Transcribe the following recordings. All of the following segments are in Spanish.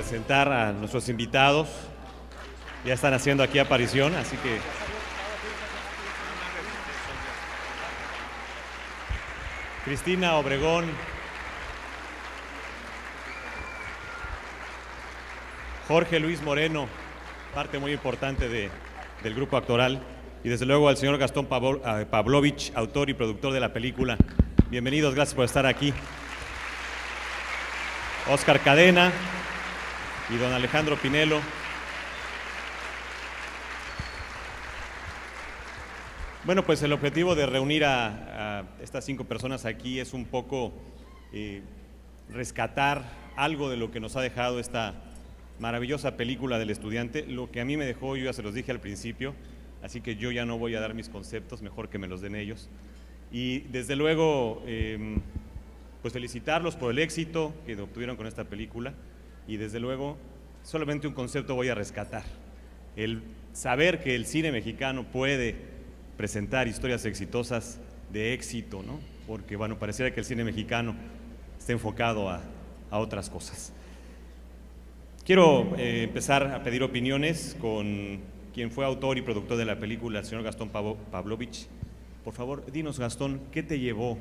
presentar a nuestros invitados. Ya están haciendo aquí aparición, así que Cristina Obregón, Jorge Luis Moreno, parte muy importante del grupo actoral, y desde luego al señor Gastón Pavlovich, autor y productor de la película. Bienvenidos, gracias por estar aquí. Oscar Cadena y don Alejandro Pinelo. Bueno, pues el objetivo de reunir a estas 5 personas aquí es un poco rescatar algo de lo que nos ha dejado esta maravillosa película del estudiante. Lo que a mí me dejó, yo ya se los dije al principio, así que yo ya no voy a dar mis conceptos, mejor que me los den ellos. Y desde luego, pues felicitarlos por el éxito que obtuvieron con esta película, y desde luego solamente un concepto voy a rescatar: el saber que el cine mexicano puede presentar historias exitosas de éxito, ¿no? Porque bueno, pareciera que el cine mexicano está enfocado a otras cosas. Quiero empezar a pedir opiniones con quien fue autor y productor de la película, el señor Gastón Pavlovich. Por favor, dinos, Gastón, ¿qué te llevó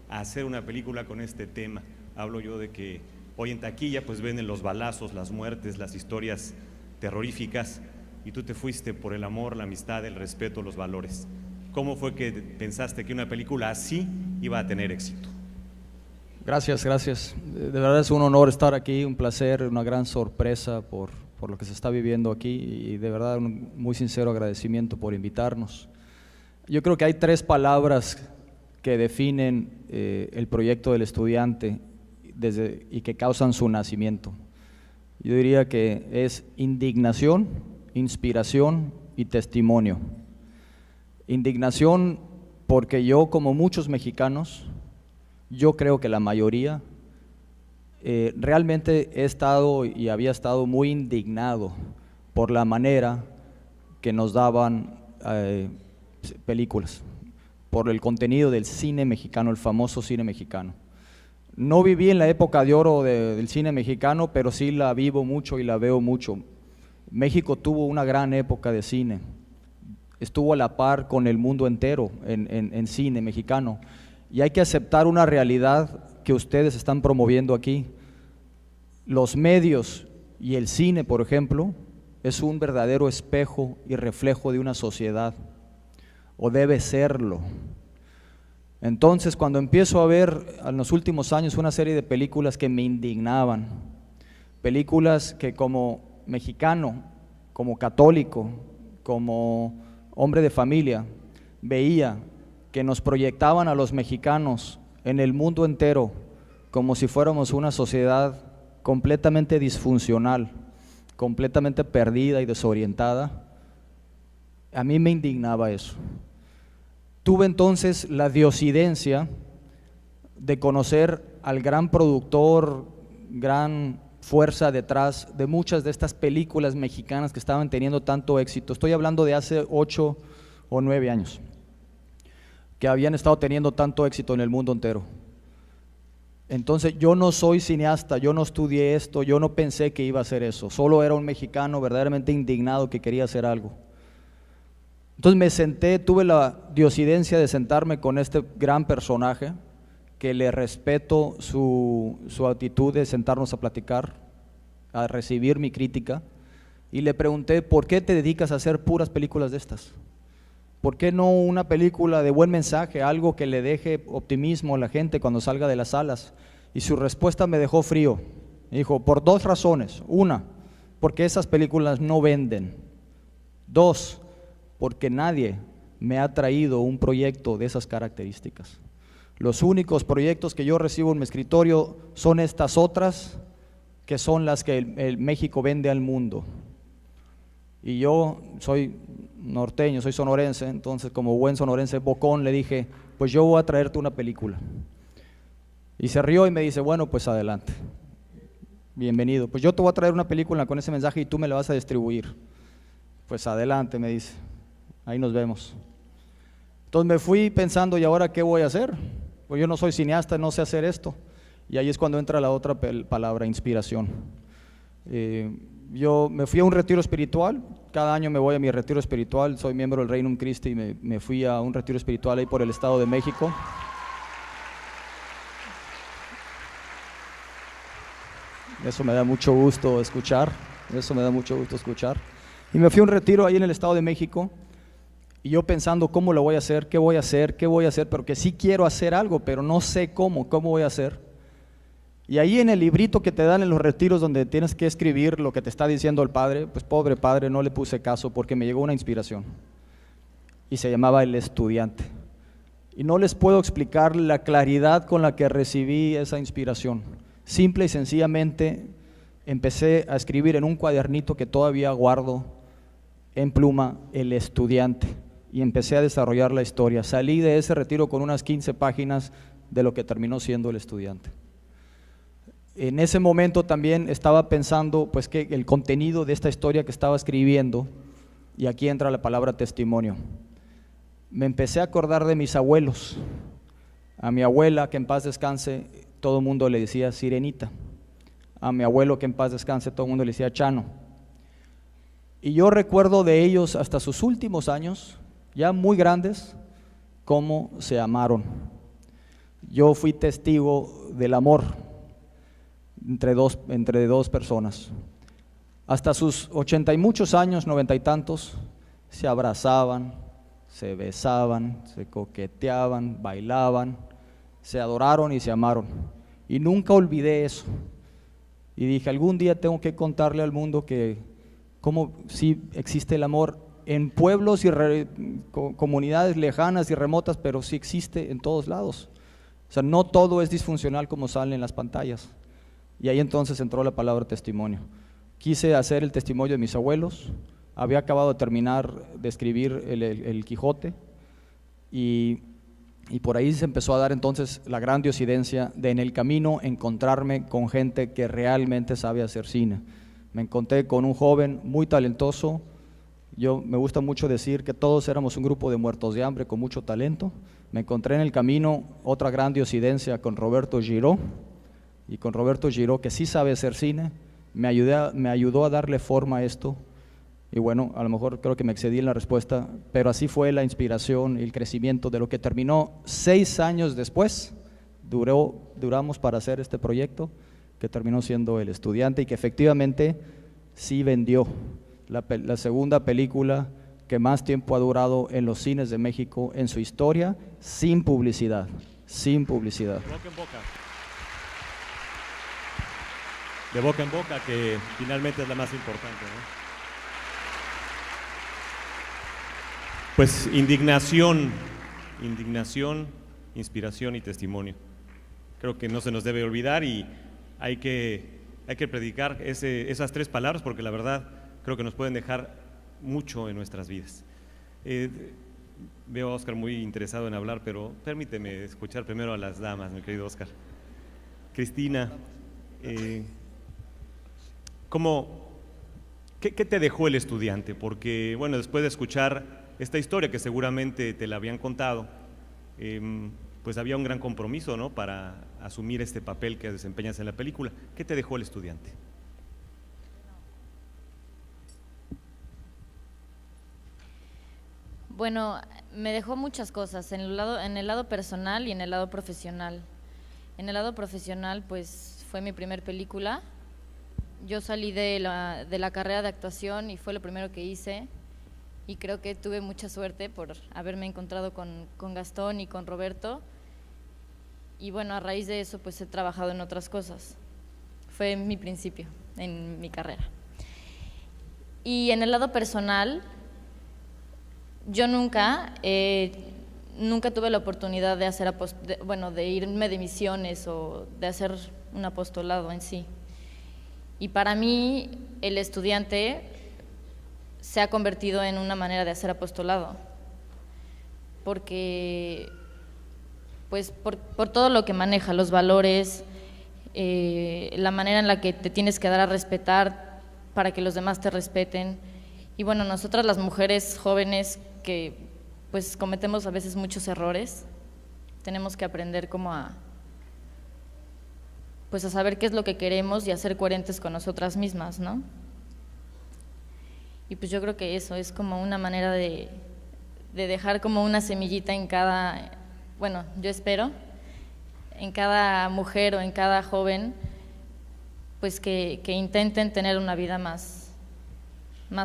a hacer una película con este tema? Hablo yo de que hoy en taquilla pues venden los balazos, las muertes, las historias terroríficas, y tú te fuiste por el amor, la amistad, el respeto, los valores. ¿Cómo fue que pensaste que una película así iba a tener éxito? Gracias, gracias. De verdad es un honor estar aquí, un placer, una gran sorpresa por lo que se está viviendo aquí, y de verdad un muy sincero agradecimiento por invitarnos. Yo creo que hay 3 palabras que definen el proyecto del estudiante y que causan su nacimiento. Yo diría que es indignación, inspiración y testimonio. Indignación porque yo, como muchos mexicanos, yo creo que la mayoría, realmente he estado y había estado muy indignado por la manera que nos daban películas, por el contenido del cine mexicano, el famoso cine mexicano. No viví en la época de oro del cine mexicano, pero sí la vivo mucho y la veo mucho. México tuvo una gran época de cine, estuvo a la par con el mundo entero en cine mexicano, y hay que aceptar una realidad que ustedes están promoviendo aquí. Los medios y el cine, por ejemplo, es un verdadero espejo y reflejo de una sociedad, o debe serlo. Entonces, cuando empiezo a ver en los últimos años una serie de películas que me indignaban, películas que como mexicano, como católico, como hombre de familia, veía que nos proyectaban a los mexicanos en el mundo entero como si fuéramos una sociedad completamente disfuncional, completamente perdida y desorientada, a mí me indignaba eso. Tuve entonces la diosidencia de conocer al gran productor, gran fuerza detrás de muchas de estas películas mexicanas que estaban teniendo tanto éxito. Estoy hablando de hace 8 o 9 años, que habían estado teniendo tanto éxito en el mundo entero. Entonces yo no soy cineasta, yo no estudié esto, yo no pensé que iba a hacer eso, solo era un mexicano verdaderamente indignado que quería hacer algo. Entonces me senté, tuve la diosidencia de sentarme con este gran personaje, que le respeto su actitud de sentarnos a platicar, a recibir mi crítica, y le pregunté: ¿por qué te dedicas a hacer puras películas de estas? ¿Por qué no una película de buen mensaje, algo que le deje optimismo a la gente cuando salga de las salas? Y su respuesta me dejó frío. Me dijo: por 2 razones. 1, porque esas películas no venden. 2, porque nadie me ha traído un proyecto de esas características. Los únicos proyectos que yo recibo en mi escritorio son estas otras, que son las que el México vende al mundo. Y yo soy norteño, soy sonorense, entonces como buen sonorense bocón le dije: pues yo voy a traerte una película. Y se rió y me dice: bueno, pues adelante, bienvenido, pues yo te voy a traer una película con ese mensaje y tú me la vas a distribuir. Pues adelante, me dice, ahí nos vemos. Entonces me fui pensando: ¿y ahora qué voy a hacer? Pues yo no soy cineasta, no sé hacer esto. Y ahí es cuando entra la otra palabra: inspiración. Yo me fui a un retiro espiritual, cada año me voy a mi retiro espiritual, soy miembro del Regnum Christi y me fui a un retiro espiritual ahí por el Estado de México. Eso me da mucho gusto escuchar, Y me fui a un retiro ahí en el Estado de México, y yo pensando cómo lo voy a hacer, qué voy a hacer, pero que sí quiero hacer algo, pero no sé cómo voy a hacer. Y ahí en el librito que te dan en los retiros donde tienes que escribir lo que te está diciendo el padre, pues pobre padre, no le puse caso porque me llegó una inspiración. Y se llamaba El Estudiante. Y no les puedo explicar la claridad con la que recibí esa inspiración. Simple y sencillamente empecé a escribir en un cuadernito que todavía guardo en pluma, El Estudiante, y empecé a desarrollar la historia. Salí de ese retiro con unas 15 páginas de lo que terminó siendo El Estudiante. En ese momento también estaba pensando pues que el contenido de esta historia que estaba escribiendo, y aquí entra la palabra testimonio. Me empecé a acordar de mis abuelos. A mi abuela, que en paz descanse, todo el mundo le decía Sirenita. A mi abuelo, que en paz descanse, todo el mundo le decía Chano. Y yo recuerdo de ellos hasta sus últimos años, ya muy grandes, cómo se amaron. Yo fui testigo del amor entre dos personas. Hasta sus 80 y muchos años, 90 y tantos, se abrazaban, se besaban, se coqueteaban, bailaban, se adoraron y se amaron. Y nunca olvidé eso. Y dije, algún día tengo que contarle al mundo que cómo sí existe el amor en pueblos y comunidades lejanas y remotas, pero sí existe en todos lados. O sea, no todo es disfuncional como sale en las pantallas. Y ahí entonces entró la palabra testimonio. Quise hacer el testimonio de mis abuelos, había acabado de terminar de escribir el Quijote, y por ahí se empezó a dar entonces la gran diosidencia de en el camino encontrarme con gente que realmente sabe hacer cine. Me encontré con un joven muy talentoso. Me gusta mucho decir que todos éramos un grupo de muertos de hambre con mucho talento. Me encontré en el camino otra gran diosidencia con Roberto Giró, y con Roberto Giró, que sí sabe hacer cine, me ayudó a darle forma a esto. Y bueno, a lo mejor creo que me excedí en la respuesta, pero así fue la inspiración y el crecimiento de lo que terminó 6 años después. Duramos para hacer este proyecto, que terminó siendo El Estudiante, y que efectivamente sí vendió. La segunda película que más tiempo ha durado en los cines de México en su historia, sin publicidad. De boca en boca, que finalmente es la más importante, ¿no? Pues indignación, inspiración y testimonio. Creo que no se nos debe olvidar, y hay que predicar esas 3 palabras, porque la verdad creo que nos pueden dejar mucho en nuestras vidas. Veo a Óscar muy interesado en hablar, pero permíteme escuchar primero a las damas, mi querido Óscar. Cristina, ¿qué te dejó El Estudiante? Porque, bueno, después de escuchar esta historia que seguramente te la habían contado, pues había un gran compromiso, ¿no?, para asumir este papel que desempeñas en la película. ¿Qué te dejó El Estudiante? Bueno, me dejó muchas cosas en el lado personal y en el lado profesional. En el lado profesional, pues fue mi primer película. Yo salí de la carrera de actuación y fue lo primero que hice, y creo que tuve mucha suerte por haberme encontrado con Gastón y con Roberto, y bueno, a raíz de eso pues he trabajado en otras cosas. Fue mi principio en mi carrera. Y en el lado personal, yo nunca tuve la oportunidad de hacer de irme de misiones o de hacer un apostolado en sí. Y para mí, El Estudiante se ha convertido en una manera de hacer apostolado, porque pues por todo lo que maneja, los valores, la manera en la que te tienes que dar a respetar para que los demás te respeten. Y bueno, nosotras las mujeres jóvenes que pues cometemos a veces muchos errores, tenemos que aprender cómo a pues a saber qué es lo que queremos y a ser coherentes con nosotras mismas, ¿no? Y pues yo creo que eso es como una manera de dejar como una semillita en cada, bueno, yo espero, en cada mujer o en cada joven, pues que intenten tener una vida más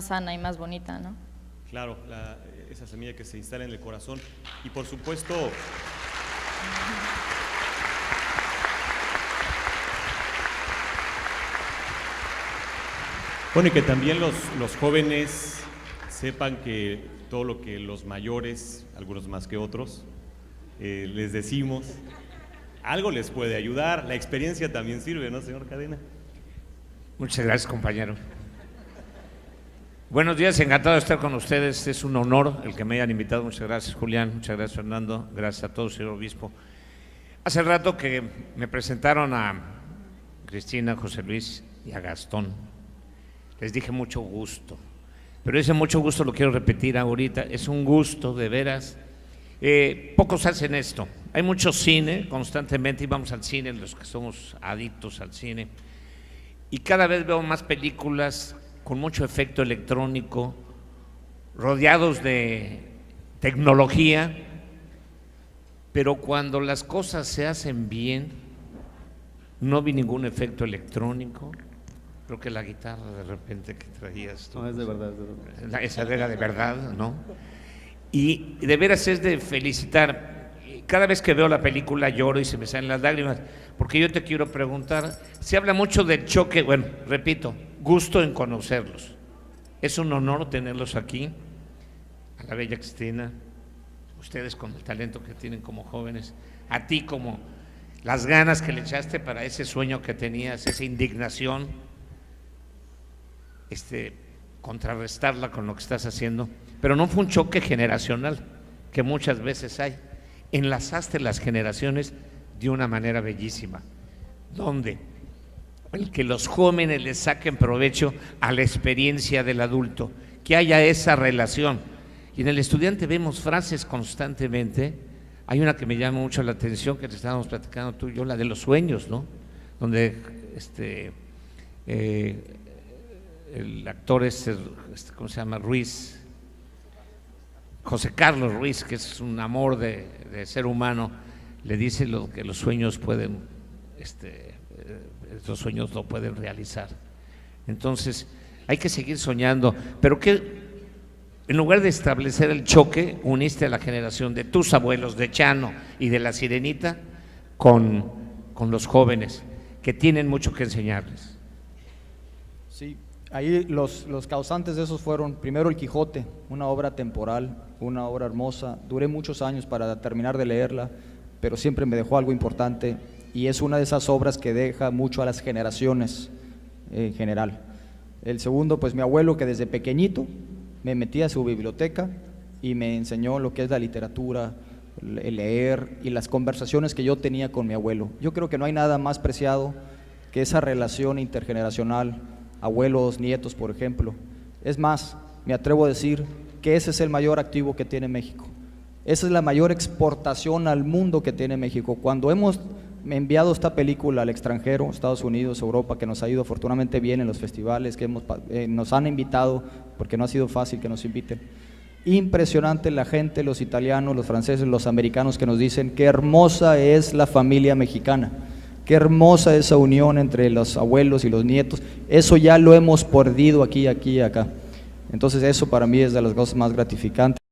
sana y más bonita, ¿no? Claro, esa semilla que se instala en el corazón. Y por supuesto, bueno, y que también los jóvenes sepan que todo lo que los mayores, algunos más que otros, les decimos, algo les puede ayudar. La experiencia también sirve, ¿no, señor Cadena? Muchas gracias, compañero. Buenos días, encantado de estar con ustedes. Es un honor el que me hayan invitado. Muchas gracias, Julián. Muchas gracias, Fernando. Gracias a todos, señor obispo. Hace rato que me presentaron a Cristina, José Luis y a Gastón. Les dije mucho gusto, pero ese mucho gusto lo quiero repetir ahorita. Es un gusto, de veras. Pocos hacen esto. Hay mucho cine, constantemente íbamos al cine, los que somos adictos al cine, y cada vez veo más películas con mucho efecto electrónico, rodeados de tecnología, pero cuando las cosas se hacen bien, no vi ningún efecto electrónico. Creo que la guitarra de repente que traías tú, no, es de verdad, esa era de verdad, ¿no? Y de veras es de felicitar. Cada vez que veo la película lloro y se me salen las lágrimas, porque yo te quiero preguntar, se habla mucho del choque, bueno, repito, gusto en conocerlos. Es un honor tenerlos aquí, a la bella Cristina, ustedes con el talento que tienen como jóvenes, a ti como las ganas que le echaste para ese sueño que tenías, esa indignación, contrarrestarla con lo que estás haciendo, pero no fue un choque generacional, que muchas veces hay. Enlazaste las generaciones de una manera bellísima, donde el que los jóvenes les saquen provecho a la experiencia del adulto, que haya esa relación. Y en el estudiante vemos frases constantemente. Hay una que me llama mucho la atención, que te estábamos platicando tú y yo, la de los sueños, ¿no? Donde el actor ¿cómo se llama? Ruiz, José Carlos Ruiz, que es un amor de ser humano, le dice que los sueños pueden, los sueños lo pueden realizar. Entonces, hay que seguir soñando, pero que en lugar de establecer el choque, uniste a la generación de tus abuelos, de Chano y de la Sirenita, con los jóvenes, que tienen mucho que enseñarles. Sí, ahí los causantes de esos fueron, primero El Quijote, una obra temporal, una obra hermosa. Duré muchos años para terminar de leerla, pero siempre me dejó algo importante, y es una de esas obras que deja mucho a las generaciones en general. El segundo, pues mi abuelo, que desde pequeñito me metía a su biblioteca y me enseñó lo que es la literatura, el leer y las conversaciones que yo tenía con mi abuelo. Yo creo que no hay nada más preciado que esa relación intergeneracional, abuelos, nietos, por ejemplo. Es más, me atrevo a decir que ese es el mayor activo que tiene México. Esa es la mayor exportación al mundo que tiene México. Cuando hemos enviado esta película al extranjero, Estados Unidos, Europa, que nos ha ido afortunadamente bien en los festivales, que nos han invitado, porque no ha sido fácil que nos inviten. Impresionante la gente, los italianos, los franceses, los americanos, que nos dicen qué hermosa es la familia mexicana, qué hermosa esa unión entre los abuelos y los nietos. Eso ya lo hemos perdido aquí y acá. Entonces eso para mí es de las cosas más gratificantes.